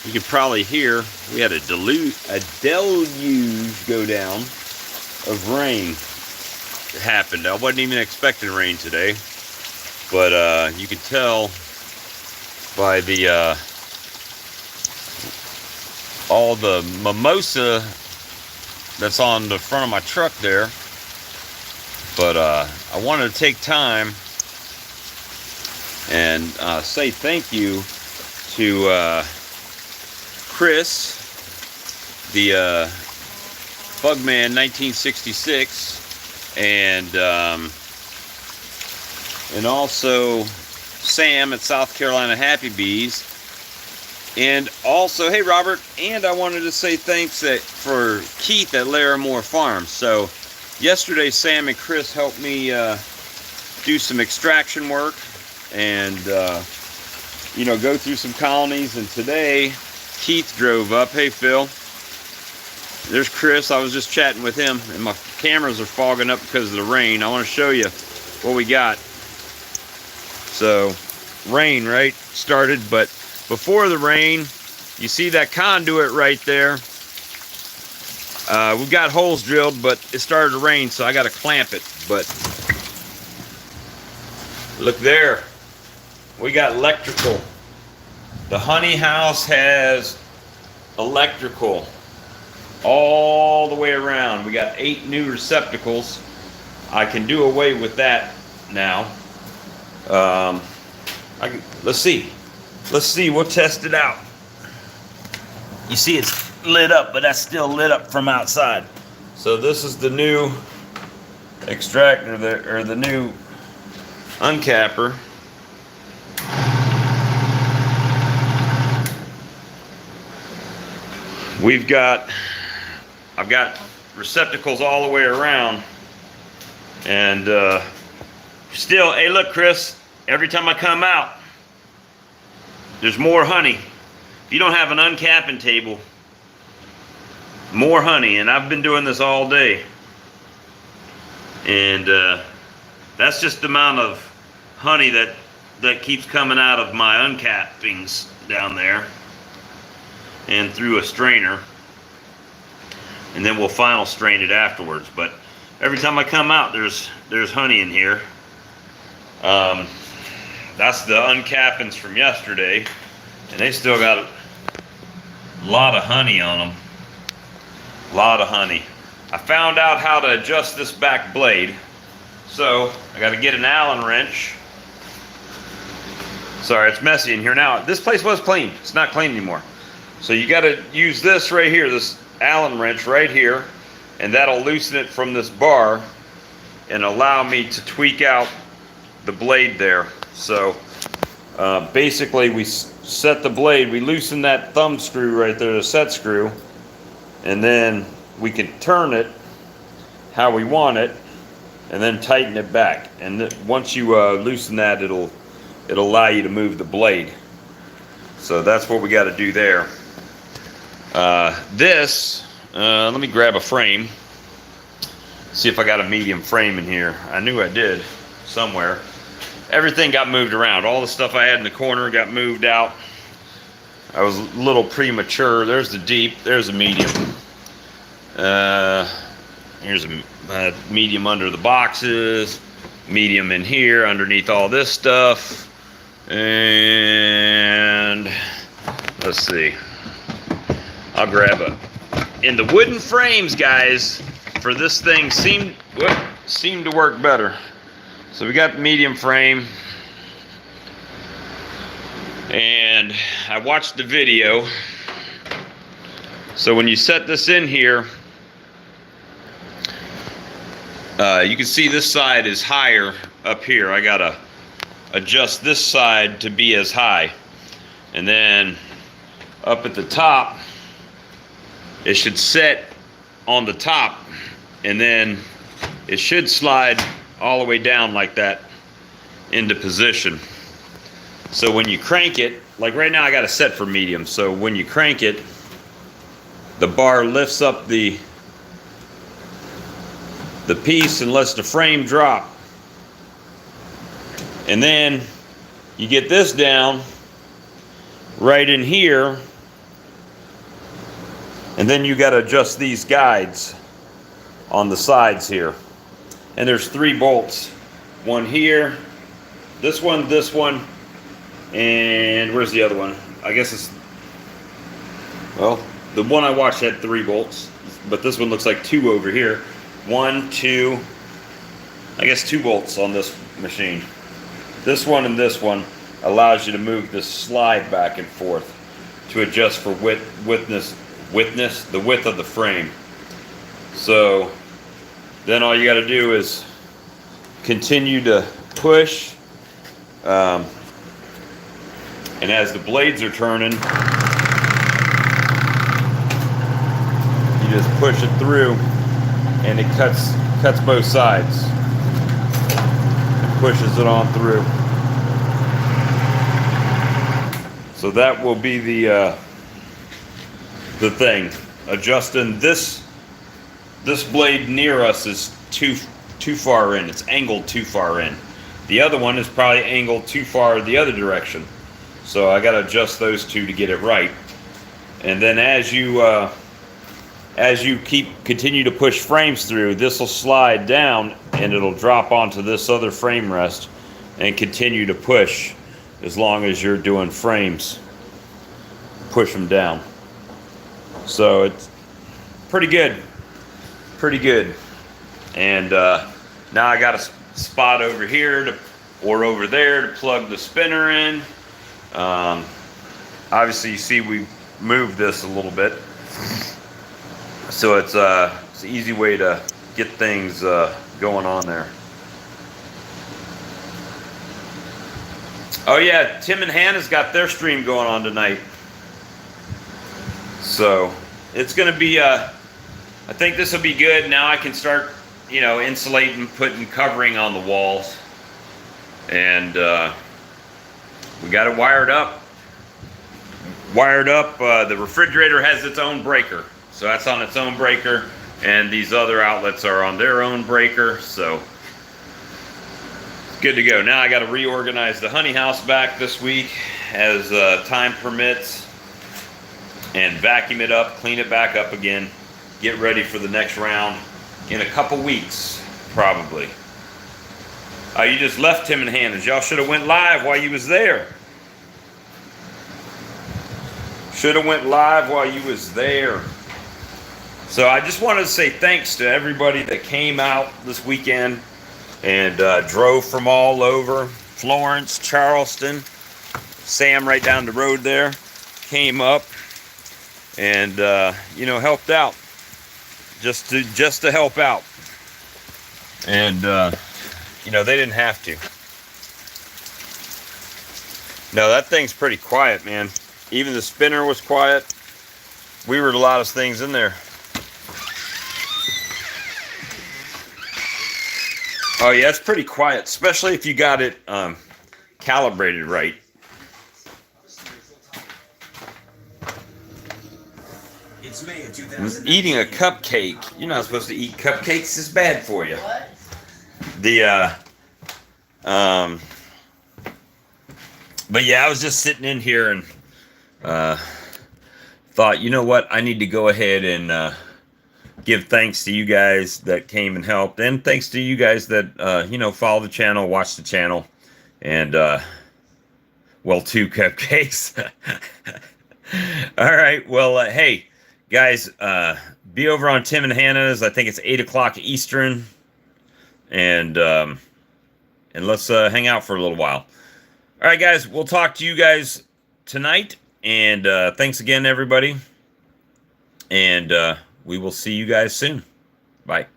You can probably hear we had a deluge go down of rain. It happened. I wasn't even expecting rain today, but you can tell by the all the mimosa that's on the front of my truck there. But I wanted to take time and say thank you to Chris, the Bugman 1966, and also Sam at South Carolina Happy Bees, and also, hey Robert, and I wanted to say thanks for Keith at Larimore Farms. So yesterday Sam and Chris helped me do some extraction work and go through some colonies, and today Keith drove up. Hey Phil, there's Chris. I was just chatting with him, and my cameras are fogging up because of the rain. I want to show you what we got. So rain right started, but before the rain, you see that conduit right there. We've got holes drilled, but it started to rain, so I got to clamp it. But look there, we got electrical. The honey house has electrical all the way around. We got 8 new receptacles. I can do away with that now. Let's see. We'll test it out. You see it's lit up, but that's still lit up from outside. So this is the new extractor there, or the new uncapper. I've got receptacles all the way around, and still, hey look Chris, every time I come out, there's more honey. If you don't have an uncapping table, more honey, and I've been doing this all day. And that's just the amount of honey that keeps coming out of my uncappings down there and through a strainer. And then we'll final strain it afterwards. But every time I come out, there's honey in here. That's the uncappings from yesterday, and they still got a lot of honey on them. A lot of honey. I found out how to adjust this back blade, so I got to get an Allen wrench. Sorry, it's messy in here now. This place was clean. It's not clean anymore. So you got to use this right here, this Allen wrench right here, and that'll loosen it from this bar and allow me to tweak out the blade there. So basically we set the blade, we loosen that thumb screw right there, the set screw, and then we can turn it how we want it and then tighten it back. And once you loosen that, it'll allow you to move the blade. So that's what we got to do there. Let me grab a frame, see if I got a medium frame in here. I knew I did somewhere. Everything got moved around. All the stuff I had in the corner got moved out. I was a little premature. There's the deep, there's a medium. Here's a medium under the boxes, medium in here underneath all this stuff. And let's see, I'll grab in the wooden frames, guys, for this thing seemed to work better. So we got the medium frame, and I watched the video. So when you set this in here, you can see this side is higher up here. I gotta adjust this side to be as high, and then up at the top it should set on the top, and then it should slide all the way down like that into position. So when you crank it, like right now I got it set for medium, so when you crank it, the bar lifts up the piece and lets the frame drop. And then you get this down right in here, And then you got to adjust these guides on the sides here. And there's 3 bolts. One here, this one, and where's the other one? I guess it's, well, the one I watched had 3 bolts, but this one looks like 2 over here. 1, 2, I guess 2 bolts on this machine. This one and this one allows you to move this slide back and forth to adjust for the width of the frame. So then all you got to do is continue to push, and as the blades are turning, you just push it through, and it cuts both sides and pushes it on through. So that will be the thing. Adjusting this blade near us is too far in. It's angled too far in. The other one is probably angled too far the other direction. So I got to adjust those two to get it right. And then as you continue to push frames through, this will slide down and it'll drop onto this other frame rest and continue to push as long as you're doing frames. Push them down. So it's pretty good. Pretty good. And now I got a spot over here or over there to plug the spinner in. Obviously you see we moved this a little bit. So it's an easy way to get things going on there. Oh yeah, Tim and Hannah's got their stream going on tonight. So it's going to be, I think this will be good. Now I can start, insulating, putting covering on the walls. And we got it wired up. The refrigerator has its own breaker. So that's on its own breaker. And these other outlets are on their own breaker. So it's good to go. Now I got to reorganize the honey house back this week as time permits. And vacuum it up, clean it back up again, get ready for the next round in a couple weeks, probably. You just left Tim and Hannah's. Y'all should have went live while you was there. Should have went live while you was there. So I just wanted to say thanks to everybody that came out this weekend and drove from all over. Florence, Charleston, Sam right down the road there came up. And helped out, just to help out, and they didn't have to. No, that thing's pretty quiet, man. Even the spinner was quiet. We were the loudest things in there. Oh yeah, it's pretty quiet, especially if you got it calibrated right. Eating a cupcake. You're not supposed to eat cupcakes. It's bad for you. What? But yeah, I was just sitting in here and thought, you know what? I need to go ahead and give thanks to you guys that came and helped, and thanks to you guys that follow the channel, watch the channel, and 2 cupcakes. All right. Well, hey. Guys, be over on Tim and Hannah's. I think it's 8 o'clock Eastern. And let's hang out for a little while. All right, guys. We'll talk to you guys tonight. And thanks again, everybody. And we will see you guys soon. Bye.